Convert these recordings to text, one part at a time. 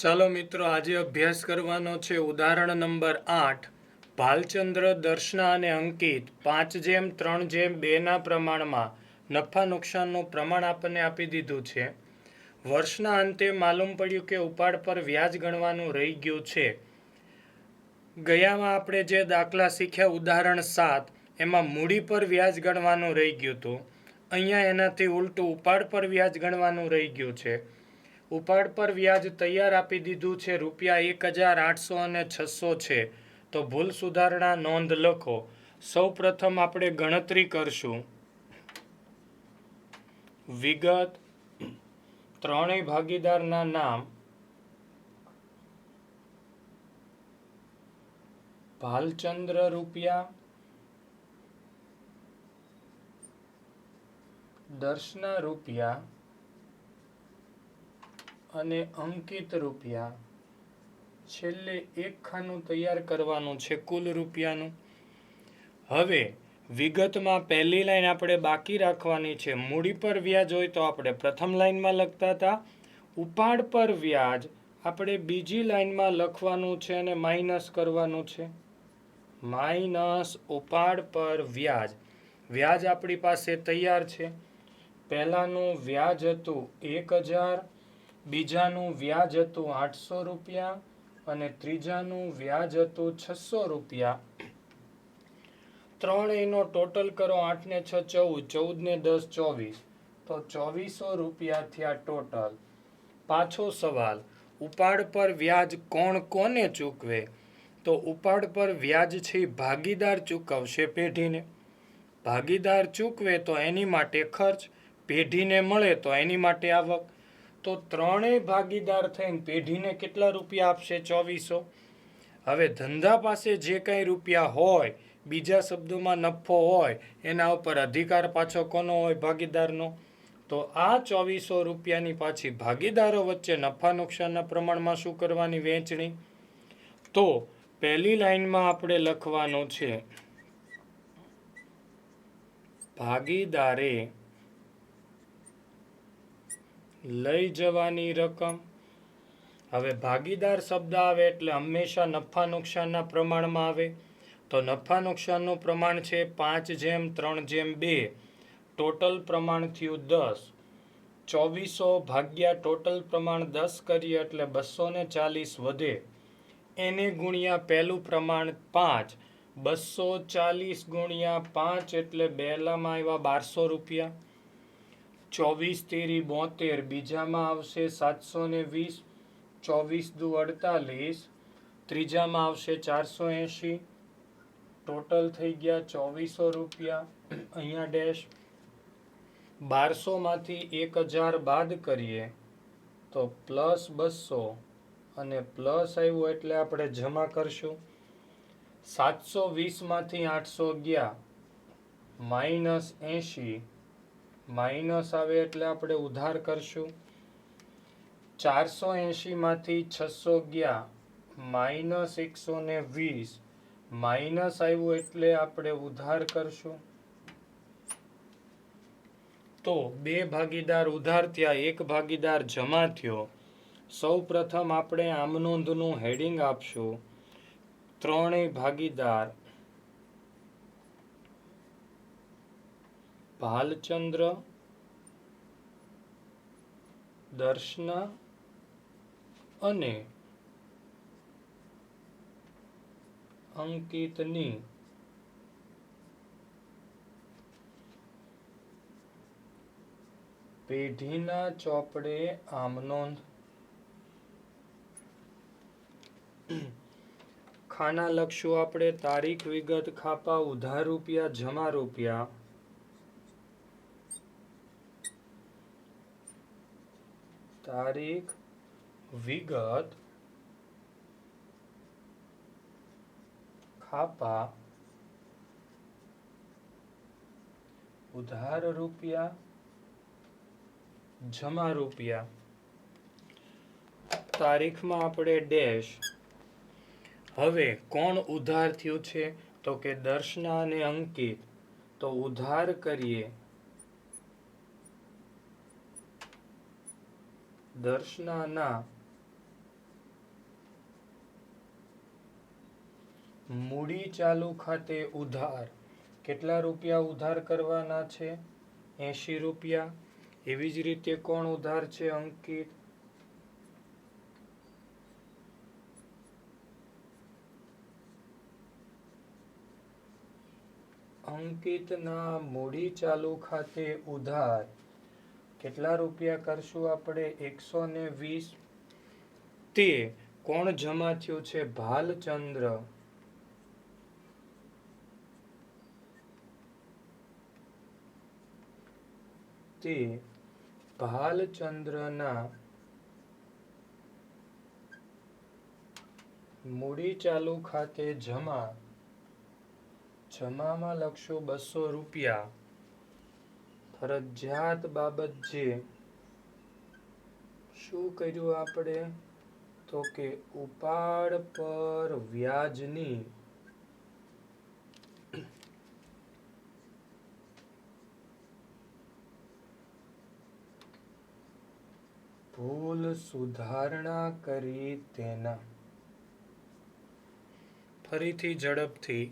ચાલો મિત્રો, આજે અભ્યાસ કરવાનો છે ઉદાહરણ નંબર 8. ભાલચંદ્ર, દર્શના અને અંકિત 5:3:2 ના પ્રમાણમાં નફા નુકસાનનું પ્રમાણ આપણને આપી દીધું છે. વર્ષના અંતે માલુમ પડ્યું કે ઉપાડ પર વ્યાજ ગણવાનું રહી ગયું છે. ગયામાં આપણે જે દાખલા શીખ્યા ઉદાહરણ 7 એમાં મૂડી પર વ્યાજ ગણવાનું રહી ગયું હતું. અહીંયા એનાથી ઉલટું ઉપાડ પર વ્યાજ ગણવાનું રહી ગયું છે. ઉપાડ પર વ્યાજ તૈયાર આપી દીધું છે, ₹1,800 અને 600 છે. તો ભૂલ સુધારણા નોંધ લખો. સૌ પ્રથમ આપણે ગણતરી કરશું. વિગત: ત્રણેય ભાગીદારના નામ: ભાલચંદ્ર રૂપિયા, દર્શના રૂપિયા અને અંકિત રૂપિયા. છેલ્લે એક ખાનું તૈયાર કરવાનું છે કુલ રૂપિયાનું. હવે વિગતમાં પહેલી લાઈન આપણે બાકી રાખવાની છે. મૂડી પર વ્યાજ હોય તો આપણે પ્રથમ લાઈનમાં લખતા હતા. ઉપાડ પર વ્યાજ આપણે બીજી લાઈનમાં લખવાનું છે અને માઇનસ કરવાનું છે. માઇનસ ઉપાડ પર વ્યાજ. વ્યાજ આપણી પાસે તૈયાર છે. પહેલાનું વ્યાજ હતું 1,000, બીજાનું વ્યાજ હતું 800 રૂપિયા અને ત્રીજાનું વ્યાજ હતું 600 રૂપિયા. ત્રણેયનો ટોટલ કરો. 8 ને 6 14, 14 ને 10 24, તો 2400 રૂપિયા થયા ટોટલ. પાછો સવાલ: ઉપાડ પર વ્યાજ કોણ કોને ચૂકવે? તો ઉપાડ પર વ્યાજ છે ભાગીદાર ચૂકવશે પેઢીને. ભાગીદાર ચૂકવે તો એની માટે ખર્ચ, પેઢીને મળે તો એની માટે આવક. તો ત્રણેય ભાગીદાર થઈને પેઢીને કેટલા રૂપિયા આપશે? 2400. હવે ધંધા પાસે જે કંઈ રૂપિયા હોય, બીજા શબ્દોમાં નફો હોય, એના ઉપર અધિકાર પાછો કોનો હોય? ભાગીદારનો. તો આ 2400 રૂપિયાની પાછી ભાગીદારો વચ્ચે નફા નુકસાનના પ્રમાણમાં શું કરવાની? વહેંચણી. તો પહેલી લાઈનમાં આપણે લખવાનું છે ભાગીદારે લઈ જવાની રકમ. હવે ભાગીદાર શબ્દ આવે એટલે હંમેશા નફા નુકસાનના પ્રમાણમાં આવે. તો નફા નુકસાનનું પ્રમાણ છે 5:3:2. ટોટલ પ્રમાણ થયું 10. 2400 ભાગ્યા ટોટલ પ્રમાણ 10 કરીએ એટલે 240 વધે. એને ગુણ્યા પહેલું પ્રમાણ 5. 240 ગુણ્યા 5 એટલે પહેલામાં આવ્યા 1200 રૂપિયા. 24 તેરી 72, બીજામાં આવશે 720. 24 દુ 48, ત્રીજામાં આવશે 480. ટોટલ થઈ ગયા 2400 રૂપિયા. અહીંયા ડેશ. 1200 માંથી 1000 બાદ કરીએ તો +200 અને પ્લસ આવ્યું એટલે આપણે જમા કરશું. 720 માંથી 800 ગયા, -80, માઇનસ આવે એટલે આપણે ઉધાર કરશું. 480 માંથી 600 ગયા, -120, માઇનસ આવ્યું એટલે આપણે ઉધાર કરશું. તો બે ભાગીદાર ઉધાર થયા, એક ભાગીદાર જમા થયો. સૌ પ્રથમ આપણે આમ નોંધનું હેડિંગ આપશું. ત્રણેય ભાગીદાર ભાલચંદ્ર, દર્શના અને અંકિતની પેઢીના ચોપડે આમ નોંધ. ખાના લખશું આપણે. તારીખ, વિગત, ખાપા, ઉધાર રૂપિયા, જમા રૂપિયા. તારીખ, વિગત, ખાપા, ઉધાર રૂપિયા, જમા રૂપિયા. તારીખમાં આપણે ડેશ. હવે કોણ ઉધાર થયું છે? તો કે દર્શના અને અંકિત. તો ઉધાર કરીએ. દર્શનાના મૂડી ચાલુ ખાતે ઉધાર કેટલા રૂપિયા ઉધાર કરવાના છે? 80 રૂપિયા. એવી જ રીતે કોણ ઉધાર છે? અંકિત. અંકિતના મૂડી ચાલુ ખાતે ઉધાર કેટલા રૂપિયા કરશું આપણે? 120. તે કોણ જમા થયું છે? ભાલચંદ્ર. તે ભાલચંદ્રના મૂડી ચાલુ ખાતે જમામાં લખશું 200 રૂપિયા. ફરજિયાત બાબત જે શું કર્યું આપણે? તો કે ઉપાડ પર વ્યાજની ભૂલ સુધારણા કરી તેના. ફરીથી ઝડપથી.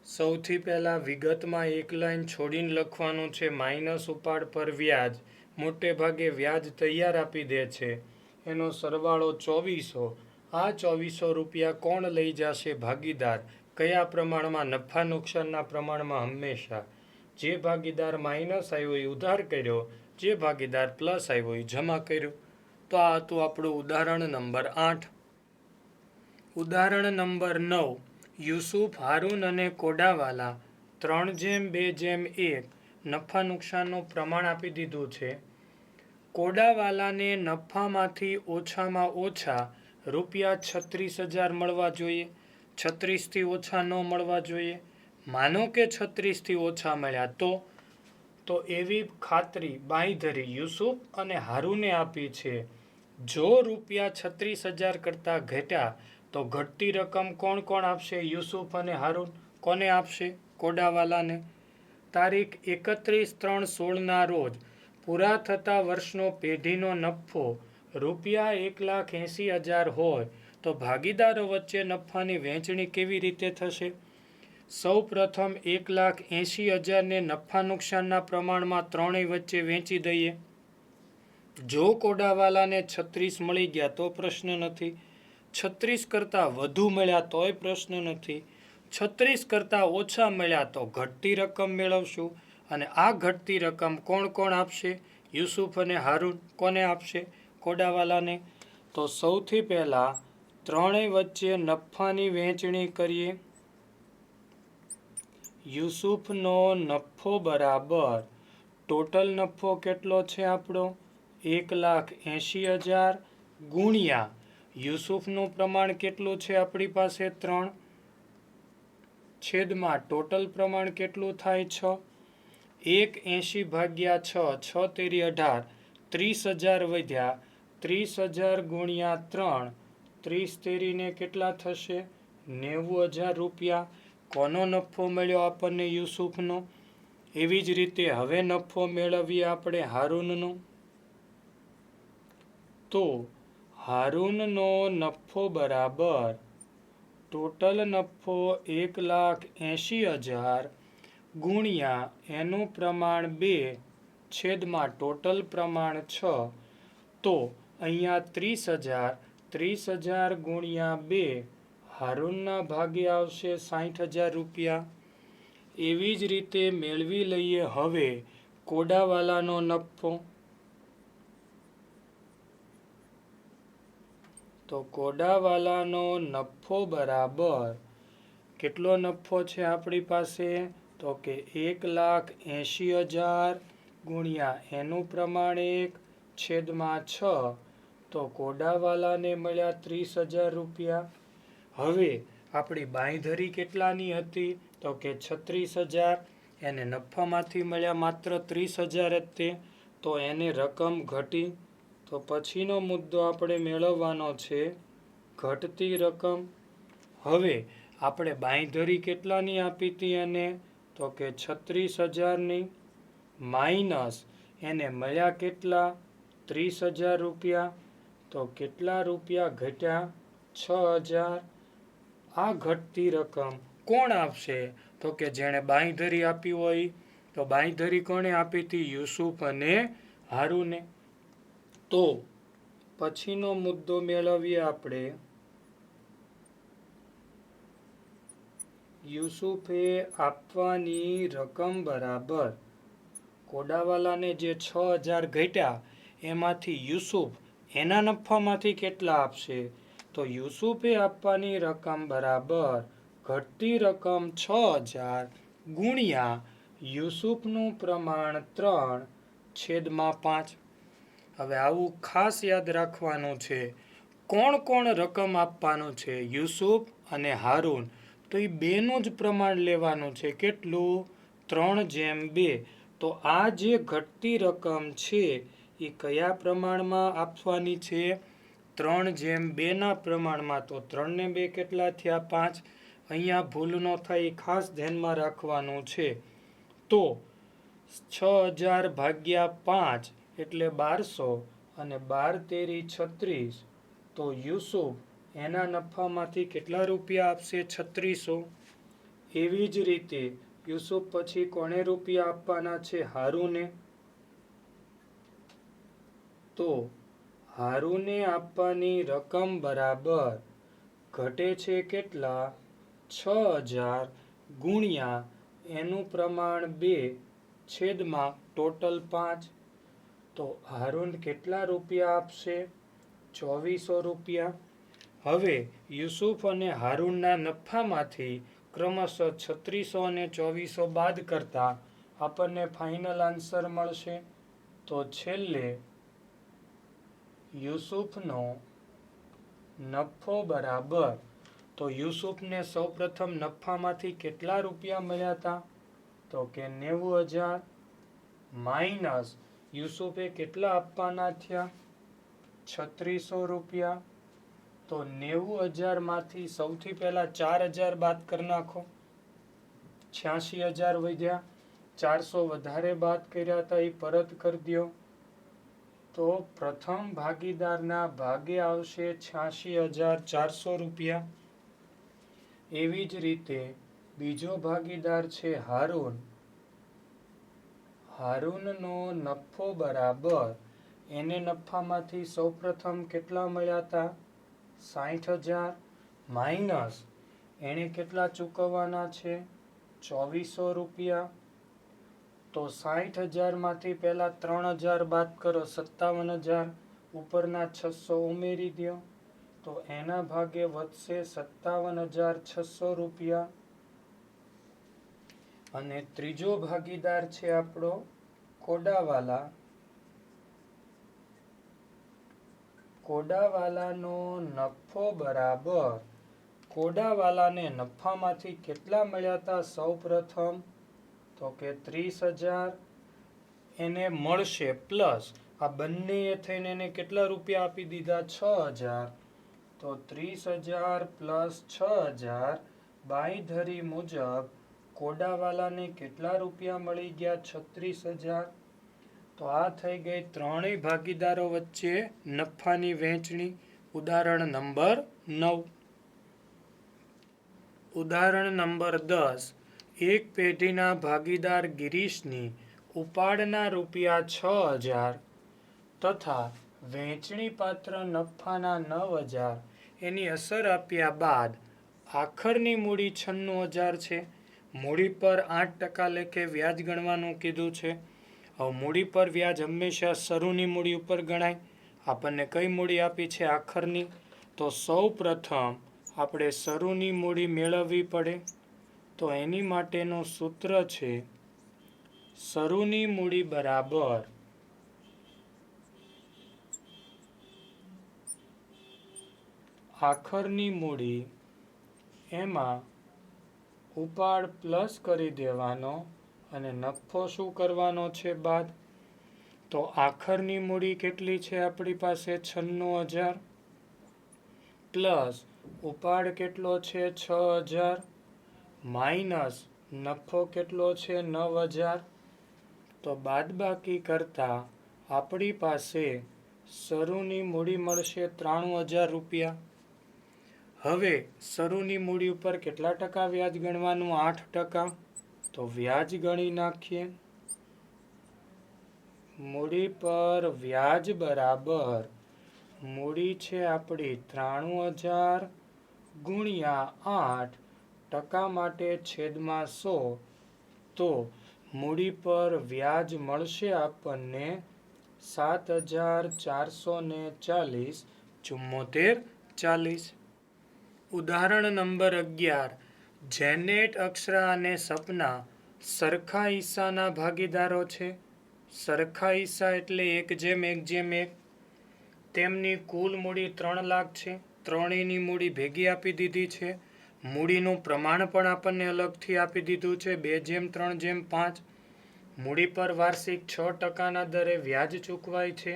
સૌથી પહેલા વિગતમાં એક લાઈન છોડીને લખવાનું છે માઇનસ ઉપાડ પર વ્યાજ. મોટે ભાગે વ્યાજ તૈયાર આપી દે છે. એનો સરવાળો 2400. આ 2400 રૂપિયા કોણ લઈ જશે? ભાગીદાર. કયા પ્રમાણમાં? નફા નુકસાનના પ્રમાણમાં હંમેશા. જે ભાગીદાર માઇનસ આવ્યો એ ઉધાર કર્યો, જે ભાગીદાર પ્લસ આવ્યો એ જમા કર્યો. તો આ હતું આપણું ઉદાહરણ નંબર 8. ઉદાહરણ નંબર 9. યુસુફ, હારૂન અને કોડાવાલા 3:2:1 નફા નુકસાનનું પ્રમાણ આપી દીધું છે. કોડાવાલાને નફામાંથી ઓછામાં ઓછા રૂપિયા 36,000 મળવા જોઈએ. 36થી ઓછા ન મળવા જોઈએ. માનો કે 36થી ઓછા મળ્યા તો એવી ખાતરી બાંયધરી યુસુફ અને હારૂને આપી છે. જો રૂપિયા 36,000 કરતાં ઘટ્યા તો ઘટતી રકમ કોણ કોણ આપશે? યુસુફ અને હારૂન. કોને આપશે? કોડાવાલાને. તારીખ 31/3/16 રોજ પૂરા થતા વર્ષનો પેઢીનો નફો રૂપિયા 1,80,000 હોય તો ભાગીદારો વચ્ચે નફાની વહેંચણી કેવી રીતે થશે? સૌ પ્રથમ 1,80,000 ને નફા નુકસાનના પ્રમાણમાં ત્રણેય વચ્ચે વહેંચી દઈએ. જો કોડાવાલાને 36 મળી ગયા તો પ્રશ્ન નથી. 36 કરતાં વધુ મળ્યા તોય પ્રશ્ન નથી. 36 કરતાં ઓછા મળ્યા તો ઘટતી રકમ મેળવશું. અને આ ઘટતી રકમ કોણ કોણ આપશે? યુસુફ અને હારૂન. કોને આપશે? કોડાવાલાને. તો સૌથી પહેલાં ત્રણેય વચ્ચે નફાની વહેંચણી કરીએ. યુસુફનો નફો બરાબર ટોટલ નફો કેટલો છે આપણો? 1,80,000 ગુણ્યા યુસુફનું પ્રમાણ કેટલું છે આપણી પાસે? 3 છેદમાં ટોટલ પ્રમાણ કેટલું થાય? 6. 1,80 ભાગ્યા 6, 6 તેરી 18, 30,000 વધ્યા. 30,000 ગુણ્યા 3, 30 તેરીને કેટલા થશે? 90,000 રૂપિયા. કોનો નફો મળ્યો આપણને? યુસુફનો. એવી જ રીતે હવે નફો મેળવીએ આપણે હારૂનનો. તો હારૂનનો નફો બરાબર ટોટલ નફો 1,80,000 ગુણ્યા એનું પ્રમાણ 2 છેદમાં ટોટલ પ્રમાણ 6. તો અહીંયા 30,000, 30,000 ગુણ્યા 2 હારૂનના ભાગે આવશે 60,000 રૂપિયા. એવી જ રીતે મેળવી લઈએ હવે કોડાવાલાનો નફો. તો કોડાવાલાનો નફો બરાબર કેટલો નફો છે આપણી પાસે? તો કે 1,80,000 ગુણ્યા એનું પ્રમાણ 1 છેદમાં 6. તો કોડાવાલાને મળ્યા 30,000 રૂપિયા. હવે આપણી બાંયધરી કેટલાની હતી? તો કે 36,000. એને નફામાંથી મળ્યા માત્ર 30,000 જ તે. તો એને રકમ ઘટી. તો પછીનો મુદ્દો આપણે મેળવવાનો છે ઘટતી રકમ. હવે આપણે બાંયધરી કેટલાની આપી હતી એને? તો કે 36,000ની માઇનસ એને મળ્યા કેટલા? 30,000 રૂપિયા. તો કેટલા રૂપિયા ઘટ્યા? 6,000. આ ઘટતી રકમ કોણ આપશે? તો કે જેણે બાંયધરી આપી હોય. તો બાંયધરી કોણે આપી હતી? યુસુફ અને હારૂને. તો પછીનો મુદ્દો મેળવીએ આપણે. યુસુફે આપવાની રકમ બરાબર કોડાવાલાને જે 6,000 ઘટ્યા એમાંથી યુસુફ એના નફામાંથી કેટલા આપશે? તો યુસુફે આપવાની રકમ બરાબર ઘટતી રકમ 6,000 ગુણ્યા યુસુફનું પ્રમાણ 3/5. હવે આવું ખાસ યાદ રાખવાનું છે. કોણ કોણ રકમ આપવાનું છે? યુસુફ અને હારૂન. તો એ બેનું જ પ્રમાણ લેવાનું છે. કેટલું? 3/2. તો આ જે ઘટતી રકમ છે એ કયા પ્રમાણમાં આપવાની છે? 3/2 ના પ્રમાણમાં. તો 3 ને 2 કેટલા થયા? 5. અહીંયા ભૂલ ન થાય એ ખાસ ધ્યાનમાં રાખવાનું છે. તો 6,000 ભાગ્યા 5 એટલે 1200 અને 12 તેરી 36. તો યુસુફ એના નફામાંથી કેટલા રૂપિયા આપશે? 3600. એવી જ રીતે યુસુફ પછી કોને રૂપિયા આપવાના છે? હારૂને. તો હારૂને આપવાની રકમ બરાબર ઘટે છે કેટલા? 6,000 ગુણ્યા એનું પ્રમાણ 2 છેદમાં ટોટલ 5. તો હારૂન કેટલા રૂપિયા આપશે? 2400 રૂપિયા. હવે યુસુફ અને હારૂનના નફામાંથી ક્રમશઃ 3600 અને 2400 બાદ કરતા આપણને ફાઇનલ આન્સર મળશે. તો છેલ્લે યુસુફનો નફો બરાબર. તો યુસુફને સૌપ્રથમ નફામાંથી કેટલા રૂપિયા મળ્યા હતા? તો કે 90,000 માઇનસ યુસુફે કેટલા આપવાના થયા? 3600 રૂપિયા. તો 90,000 માંથી સૌથી પહેલા 4,000 બાદ કરી નાખો. 86,000 વધ્યા. 400 વધારે બાદ કર્યા હતા એ પરત કરી દો. તો પ્રથમ ભાગીદારના ભાગે આવશે 86,400 રૂપિયા. એવી જ રીતે બીજો ભાગીદાર છે હારૂન. હારૂનનો નફો બરાબર એને નફામાંથી સૌપ્રથમ કેટલા મળ્યા હતા? 60,000 માઇનસ એણે કેટલા ચૂકવવાના છે? 2400 રૂપિયા. તો 60,000 માંથી પહેલા 3,000 બાદ કરો, 57,000. ઉપરના 600 ઉમેરી દો. તો એના ભાગે વધશે 57,600 રૂપિયા. અને ત્રીજો ભાગીદાર છે આપણો કોડાવાલા. કોડાવાલાનો નફો બરાબર કોડાવાલાને નફામાંથી કેટલા મળ્યા હતા? સૌ પ્રથમ તો કે 30,000 એને મળશે પ્લસ આ બંને થઈને એને કેટલા રૂપિયા આપી દીધા? 6,000. તો 30,000 પ્લસ 6,000 બાંયધરી મુજબ કોડાવાલાને કેટલા રૂપિયા મળી ગયા? 36,000. તો આ થઈ ગઈ ત્રણેય ભાગીદારો વચ્ચે નફાની વહેંચણી. ઉદાહરણ નંબર 9. ઉદાહરણ નંબર 10. એક પેઢીના ભાગીદાર ગિરીશની ઉપાડના રૂપિયા 6,000 તથા વહેંચણી પાત્ર નફાના 9,000 એની અસર આપ્યા બાદ આખરની મૂડી 96,000 છે. મૂડી પર 8% લેખે વ્યાજ ગણવાનું કીધું છે. હવે મૂડી પર વ્યાજ હંમેશા શરૂની મૂડી ઉપર ગણાય. આપણને કઈ મૂડી આપી છે? આખરની. તો સૌ પ્રથમ આપણે શરૂની મૂડી મેળવવી પડે. તો એની માટેનું સૂત્ર છે શરૂની મૂડી બરાબર આખરની મૂડી એમાં ઉપાડ પ્લસ કરી દેવાનો અને નફો શું કરવાનો છે? બાદ. તો આખરની મૂડી કેટલી છે આપણી પાસે? 96,000 પ્લસ ઉપાડ કેટલો છે? 6,000 માઇનસ નફો કેટલો છે? 9,000. તો બાદબાકી કરતા આપણી પાસે શરૂની મૂડી મળશે 93,000 રૂપિયા. હવે શરૂની મૂડી ઉપર કેટલા ટકા વ્યાજ ગણવાનું? 8%. તો વ્યાજ ગણી નાખીએ. મૂડી પર વ્યાજ બરાબર મૂડી છે આપણી 93,000 ગુણ્યા 8% માટે છેદમાં 100. તો મૂડી પર વ્યાજ મળશે આપણને 7,440 7440. ઉદાહરણ નંબર 11. જેનેટ, અક્ષરા અને સપના સરખા હિસ્સાના ભાગીદારો છે. સરખા હિસ્સા એટલે 1:1:1. તેમની કુલ મૂડી 3 લાખ છે. ત્રણેયની મૂડી ભેગી આપી દીધી છે. મૂડીનું પ્રમાણ પણ આપણને અલગથી આપી દીધું છે 2:3:5. મૂડી પર વાર્ષિક 6%ના દરે વ્યાજ ચૂકવાય છે.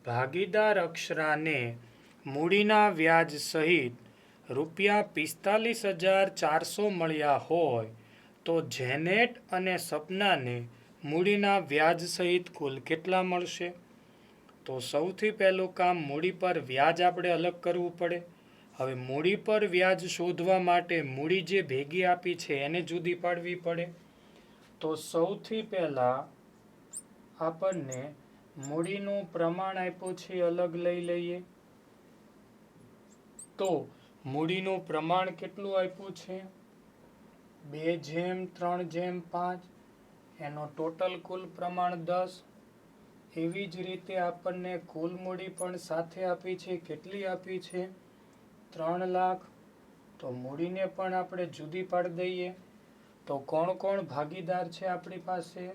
ભાગીદાર અક્ષરાને મૂડીના વ્યાજ સહિત ₹45,400 મળ્યા હોય તો જેનેટ અને સપનાને મૂડીના વ્યાજ સહિત કુલ કેટલા મળશે? તો સૌથી પહેલું કામ મૂડી પર વ્યાજ આપણે અલગ કરવું પડે. હવે મૂડી પર વ્યાજ શોધવા માટે મૂડી જે ભેગી આપી છે એને જુદી પાડવી પડે. તો સૌથી પહેલા આપણને મૂડીનું પ્રમાણ આપ્યું છે અલગ લઈ લઈએ. તો મૂડીનું પ્રમાણ કેટલું આપ્યું છે? 2:3:5. એનો ટોટલ કુલ પ્રમાણ 10. એવી જ રીતે આપણને કુલ મૂડી પણ સાથે આપી છે. કેટલી આપી છે? 3 લાખ. તો મૂડીને પણ આપણે જુદી પાડી દઈએ. તો કોણ કોણ ભાગીદાર છે આપણી પાસે?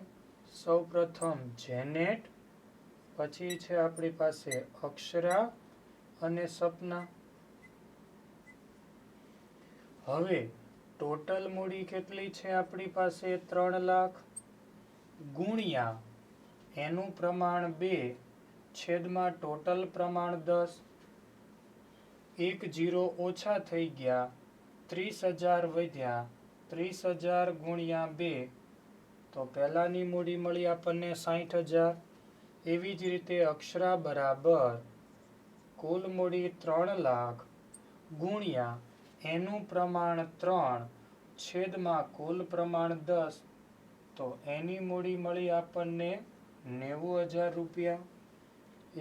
સૌ પ્રથમ જેનેટ, પછી છે આપણી પાસે અક્ષરા અને સપના. હવે ટોટલ મૂડી કેટલી છે આપણી પાસે? 3 લાખ ગુણ્યા એનું પ્રમાણ 2 છેદમાં ટોટલ પ્રમાણ 10. 1 0 ઓછા થઈ ગયા, 30,000 વધ્યા. 30,000 ગુણ્યા 2. તો પહેલાની મૂડી મળી આપણને 60,000. એવી જ રીતે અક્ષરા બરાબર કુલ મૂડી 3 લાખ ગુણ્યા એનું પ્રમાણ 3 છેદમાં કુલ પ્રમાણ 10. તો એની મૂડી મળી આપણને 90,000 રૂપિયા.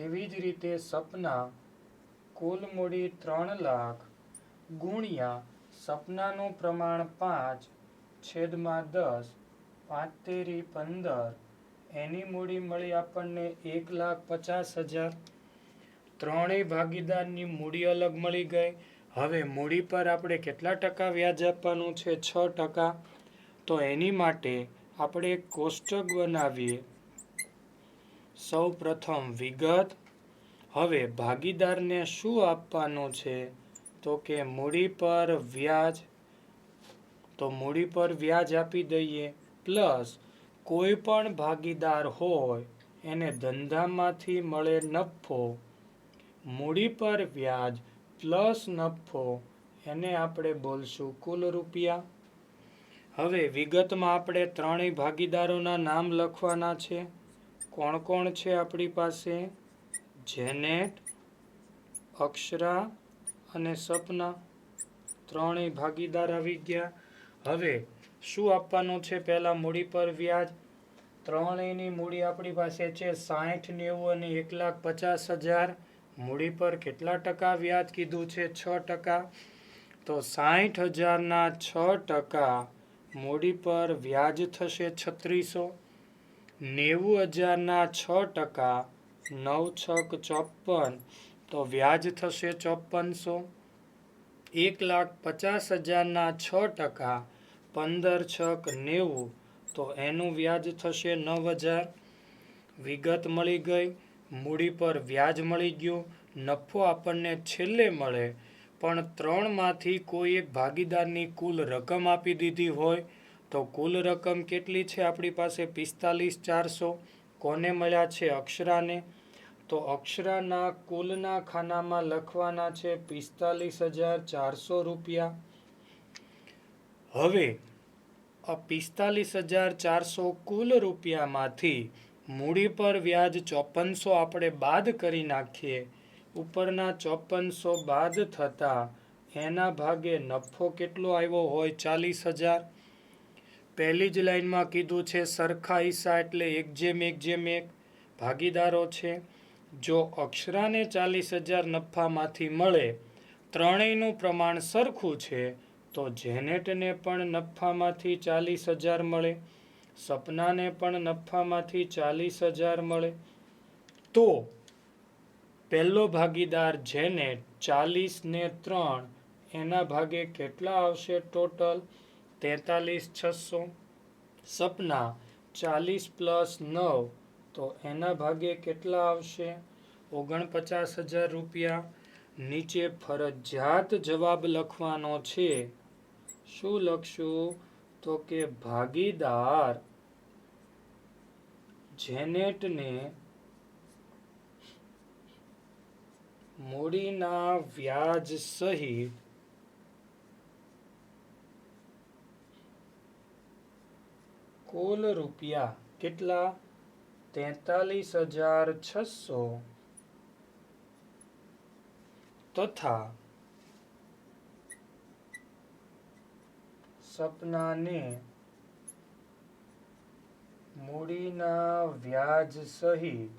એવી જ રીતે સપના કુલ મૂડી 3 લાખ ગુણ્યા સપનાનું પ્રમાણ 5 છેદમાં 10. 5 તેરી 15. એની મૂડી મળી આપણને 1,50,000. ત્રણેય ભાગીદારની મૂડી અલગ મળી ગઈ. હવે મૂડી પર આપણે કેટલા ટકા વ્યાજ આપવાનું છે? 6%. તો એની માટે આપણે એક કોષ્ટક બનાવીએ. સૌ પ્રથમ વિગત. હવે ભાગીદારને શું આપવાનું છે? તો કે મૂડી પર વ્યાજ. તો મૂડી પર વ્યાજ આપી દઈએ. પ્લસ કોઈ પણ ભાગીદાર હોય એને ધંધામાંથી મળે નફો. મૂડી પર વ્યાજ પ્લસ નફો એને આપણે બોલશું કુલ રૂપિયા. હવે વિગતમાં આપણે ત્રણેય ભાગીદારોના નામ લખવાના છે. કોણ કોણ છે આપણી પાસે? જેનેટ, અક્ષરા અને સપના. ત્રણેય ભાગીદાર આવી ગયા. હવે શું આપવાનું છે? પહેલા મૂડી પર વ્યાજ. ત્રણેયની મૂડી આપણી પાસે છે 60, 90 અને 1,50,000. મૂડી પર કેટલા ટકા વ્યાજ કીધું છે? 6%. તો 60,000ના 6% મૂડી પર વ્યાજ થશે 3600. 90,000ના 6% 9 છક 54. તો વ્યાજ થશે 5400. 1,50,000ના 6% 15 છક 90. તો એનું વ્યાજ થશે 9,000. વિગત મળી ગઈ. મૂડી પર વ્યાજ મળી ગયું. નફો આપણને છેલ્લે મળે. પણ ત્રણમાંથી કોઈ એક ભાગીદારની કુલ રકમ આપી દીધી હોય તો કુલ રકમ કેટલી છે આપણી પાસે? 45,400. કોને મળ્યા છે? અક્ષરાને. તો અક્ષરાના કુલના ખાનામાં લખવાના છે 45,400 રૂપિયા. હવે આ 45,400 કુલ રૂપિયામાંથી મૂડી પર વ્યાજ 5400 આપણે બાદ કરી નાખીએ. ઉપરના 5400 બાદ થતા એના ભાગે નફો કેટલો આવ્યો હોય 40,000. પહેલી જ લાઈનમાં કીધું છે સરખા હિસ્સા એટલે 1:1:1 ભાગીદારો છે. જો અક્ષરાને 40,000 નફામાંથી મળે, ત્રણેયનું પ્રમાણ સરખું છે, તો જેનેટને પણ નફામાંથી 40,000 મળે, સપનાને પણ નફામાંથી 40,000 મળે. તો પહેલો ભાગીદાર જેનેટ 40 ને 3 એના ભાગે કેટલા આવશે ટોટલ? 43,600. સપના 40 પ્લસ 9 તો એના ભાગે કેટલા આવશે? 49,000 રૂપિયા. નીચે ફરજિયાત જવાબ લખવાનો છે. શું લખશું? તો કે ભાગીદાર જેનેટને મૂડીના વ્યાજ સહિત કુલ રૂપિયા કેટલા? 43,600 તથા સપનાને મૂડીના વ્યાજ સહિત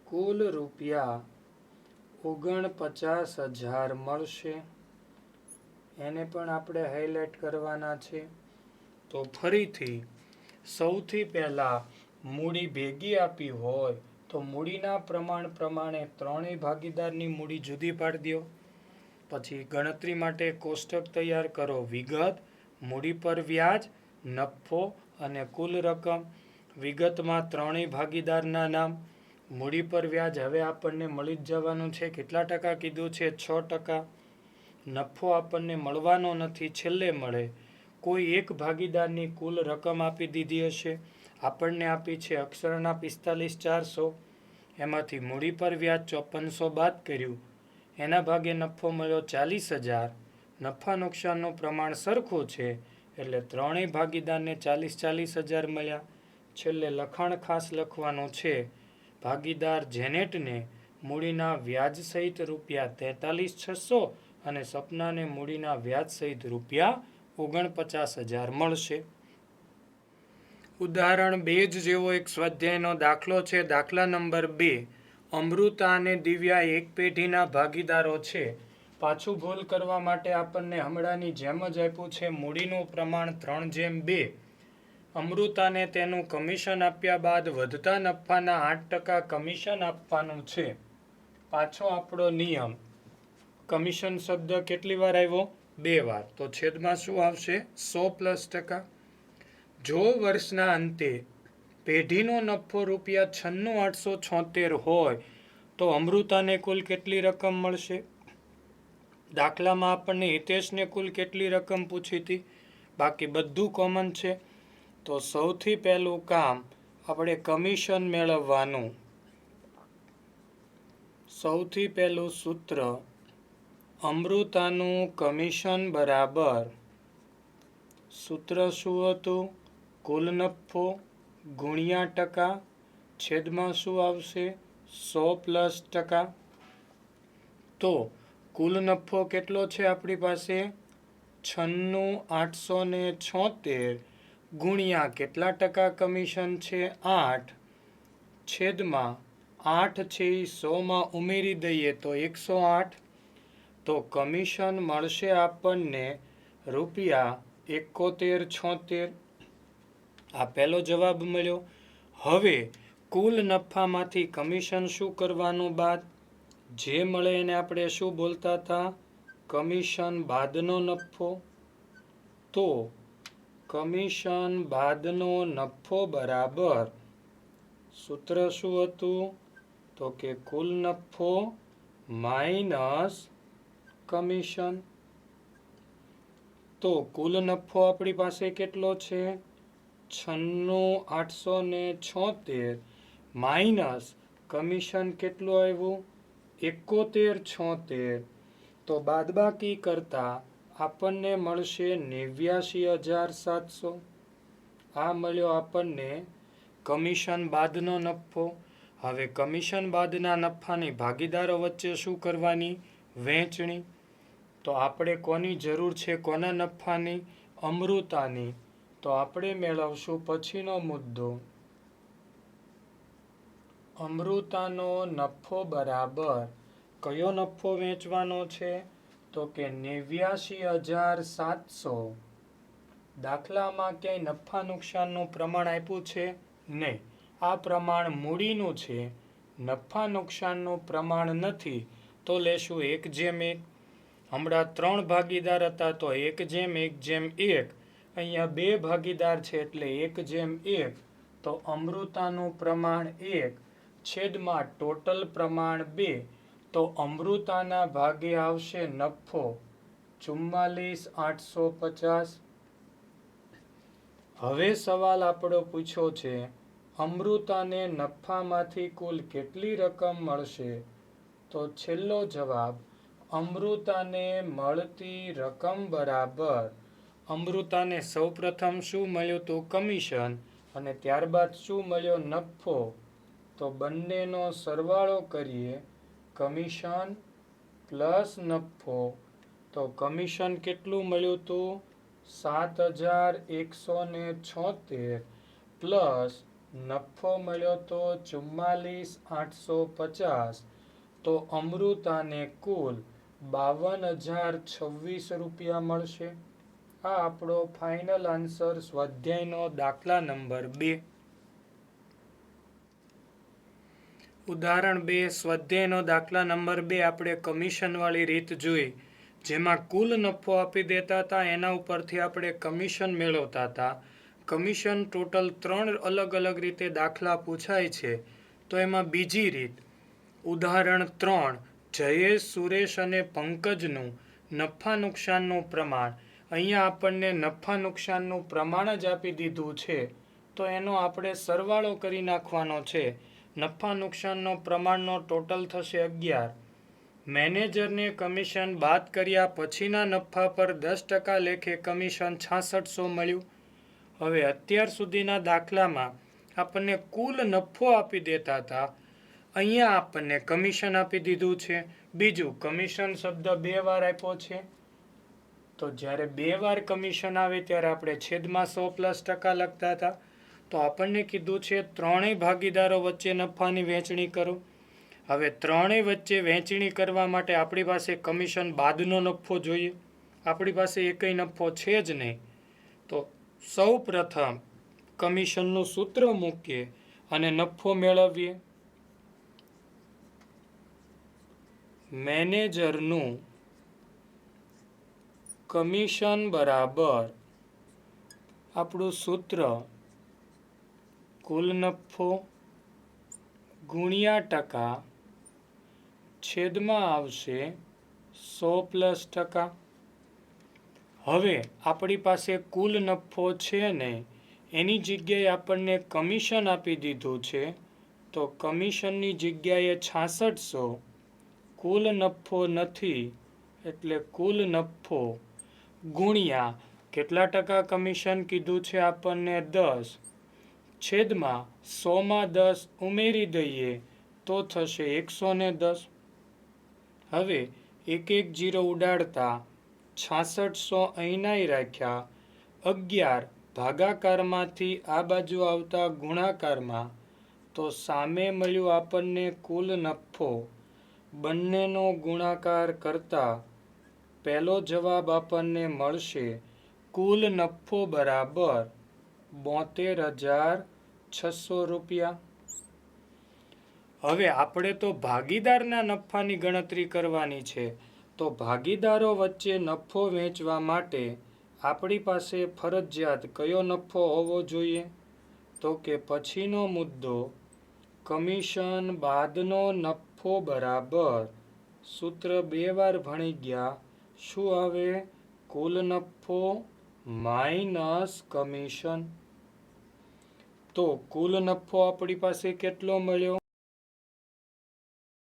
કુલ રૂપિયા 49,000 મળશે. એને પણ આપણે હાઇલાઇટ કરવાના છે. તો ફરીથી સૌથી પહેલા મૂડી ભેગી આપી હોય તો મૂડીના પ્રમાણ પ્રમાણે ત્રણેય ભાગીદારની મૂડી જુદી પાડી દો. પછી ગણતરી માટે કોષ્ટક તૈયાર કરો. વિગત, મૂડી પર વ્યાજ, નફો અને કુલ રકમ. વિગતમાં ત્રણેય ભાગીદારના નામ. મૂડી પર વ્યાજ હવે આપણને મળી જ જવાનું છે. કેટલા ટકા કીધું છે? 6%. નફો આપણને મળવાનો નથી, છેલ્લે મળે. કોઈ એક ભાગીદારની કુલ રકમ આપી દીધી હશે. આપણને આપી છે અક્ષરના 45,400. એમાંથી મૂડી પર વ્યાજ 5400 બાદ કર્યું. એના ભાગે નફો મળ્યો 40,000. નફા નુકસાનનું પ્રમાણ સરખું છે એટલે ત્રણેય ભાગીદારને 40,000 મળ્યા. છેલ્લે લખાણ ખાસ લખવાનું છે. ભાગીદાર જેનેટને મૂડીના વ્યાજ સહિત રૂપિયા 43,600 અને સપનાને મૂડીના વ્યાજ સહિત રૂપિયા 49,000 મળશે. ઉદાહરણ 2 જેવો એક સ્વાધ્યાયનો દાખલો છે. દાખલા નંબર 2. અમૃતા અને દિવ્યા એક પેઢીના ભાગીદારો છે. પાછું ભૂલ કરવા માટે આપણને હમણાંની જેમ જ આપ્યું છે. મૂડીનું પ્રમાણ 3:2. અમૃતાને તેનું કમિશન આપ્યા બાદ વધતા નફાના 8% કમિશન આપવાનું છે. પાછો આપણો નિયમ. કમિશન શબ્દ કેટલી વાર આવ્યો? 2 વાર. તો છેદમાં શું આવશે? 100+%. જો વર્ષના અંતે પેઢીનો નફો ₹96,876 હોય તો અમૃતાને કુલ કેટલી રકમ મળશે? દાખલામાં આપણને હિતેશને કુલ કેટલી રકમ પૂછી હતી? બાકી બધું કોમન છે. તો સૌથી પહેલું કામ આપણે કમિશન મેળવવાનું. સૌથી પહેલું સૂત્ર, અમૃતાનું કમિશન બરાબર, સૂત્ર શું હતું? કુલ નફો ગુણ્યા ટકા, છેદમાં શું આવશે? 100+%. તો કુલ નફો કેટલો છે આપણી પાસે? 96,876 ગુણ્યા કેટલા ટકા કમિશન છે? 8, છેદમાં 8 છે એ 100માં ઉમેરી દઈએ તો 108. તો કમિશન મળશે આપણને ₹71,76. આ પહેલો જવાબ મળ્યો. હવે કુલ નફામાંથી કમિશન શું કરવાનું બાદ? જે મળે એને આપણે શું બોલતા હતા? કમિશન બાદનો નફો. તો કમિશન બાદનો નફો બરાબર, સૂત્ર શું હતું? તો કે કુલ નફો માઇનસ કમિશન. તો કુલ નફો આપણી પાસે કેટલો છે? 96,876 માઇનસ કમિશન કેટલું આવ્યું? 71,76. તો બાદબાકી કરતા આપણને મળશે 89,700. આ મળ્યો આપણને કમિશન બાદનો નફો. હવે કમિશન બાદના નફાની ભાગીદારો વચ્ચે શું કરવાની? વહેંચણી. તો આપણે કોની જરૂર છે? કોના નફાની? અમૃતાની. તો આપણે મેળવશું પછીનો મુદ્દો. અમૃતાનો નફો બરાબર કયો નફો વેચવાનો છે? તો કે 89,700. દાખલામાં ક્યાંય નફા નુકસાનનું પ્રમાણ આપ્યું છે? નહીં. આ પ્રમાણ મૂડીનું છે, નફા નુકસાનનું પ્રમાણ નથી. તો લેશું 1:1. હમણાં 3 ભાગીદાર હતા તો 1:1:1. અહીંયા 2 ભાગીદાર છે એટલે 1:1. તો અમૃતાનું પ્રમાણ 1 છેદમાં ટોટલ પ્રમાણ 2. તો અમૃતાના ભાગે આવશે નફો 44,850. હવે સવાલ આપણો પૂછ્યો છે, અમૃતાને નફામાંથી કુલ કેટલી રકમ મળશે? તો છેલ્લો જવાબ, અમૃતાને મળતી રકમ બરાબર, અમૃતાને સૌપ્રથમ શું મળ્યું હતું? કમિશન. અને ત્યારબાદ શું મળ્યો? નફો. તો બંનેનો સરવાળો કરીએ, કમિશન પ્લસ નફો. તો કમિશન કેટલું મળ્યું હતું? 7,176 પ્લસ નફો મળ્યો તો 44,850. તો અમૃતાને કુલ 52,026 રૂપિયા મળશે. આ આપણો ફાઇનલ આન્સર સ્વાધ્યાયનો દાખલા નંબર 2. ઉદાહરણ 2 સ્વાધ્યાયનો દાખલા નંબર 2 આપણે કમિશનવાળી રીત જોઈ, જેમાં કુલ નફો આપી દેતા હતા, એના ઉપરથી આપણે કમિશન મેળવતા હતા. કમિશન ટોટલ 3 અલગ અલગ રીતે દાખલા પૂછાય છે. તો એમાં બીજી રીત, ઉદાહરણ 3, જયેશ, સુરેશ અને પંકજનું નફા નુકસાનનું પ્રમાણ. અહીંયા આપણને નફા નુકસાનનું પ્રમાણ જ આપી દીધું છે, તો એનો આપણે સરવાળો કરી નાખવાનો છે. નફા નુકસાનનો પ્રમાણનો ટોટલ થશે 11. મેનેજરને કમિશન બાદ કર્યા પછીના નફા પર 10% લેખે કમિશન 6600 મળ્યું. હવે અત્યાર સુધીના દાખલામાં આપણને કુલ નફો આપી દેતા હતા, અહીંયા આપણને કમિશન આપી દીધું છે. બીજું, કમિશન શબ્દ 2 વાર આપ્યો છે. તો જ્યારે 2 વાર કમિશન આવે ત્યારે આપણે છેદમાં 100+% લખતા હતા. તો આપણને કીધું છે ત્રણેય ભાગીદારો વચ્ચે નફાની વહેંચણી કરો. હવે ત્રણેય વચ્ચે વહેંચણી કરવા માટે આપણી પાસે કમિશન બાદનો નફો જોઈએ. આપણી પાસે એકય નફો છે જ નહીં. તો સૌ પ્રથમ કમિશનનું સૂત્ર મૂકીએ અને નફો મેળવીએ. મેનેજરનું કમિશન બરાબર આપણું સૂત્ર કુલ નફો ગુણ્યા ટકા છેદમાં આવશે 100+%. હવે આપણી પાસે કુલ નફો છે ને, એની જગ્યાએ આપણને કમિશન આપી દીધું છે, તો કમિશનની જગ્યાએ 6600. કુલ નફો નથી એટલે કુલ નફો ગુણ્યા કેટલા ટકા કમિશન કીધું છે આપણને? 10 છેદમાં 100માં 10 ઉમેરી દઈએ તો થશે 110. હવે 1 0 ઉડાડતા 6600 અહીંનાય રાખ્યા, 11 ભાગાકારમાંથી આ બાજુ આવતા ગુણાકારમાં. તો સામે મળ્યું આપણને કુલ નફો. બંનેનો ગુણાકાર કરતા પહેલો જવાબ આપણને મળશે કુલ નફો બરાબર 72,600 રૂપિયા. હવે આપણે તો ભાગીદારના નફાની ગણતરી કરવાની છે. તો ભાગીદારો વચ્ચે નફો વહેંચવા માટે આપણી પાસે ફરજિયાત કયો નફો હોવો જોઈએ? તો કે પછીનો મુદ્દો, કમિશન બાદનો નફો બરાબર, સૂત્ર 2 વાર ભણી ગયા, શું આવે? કુલ નફો માઇનસ કમિશન. તો કુલ નફો આપણી પાસે કેટલો મળ્યો?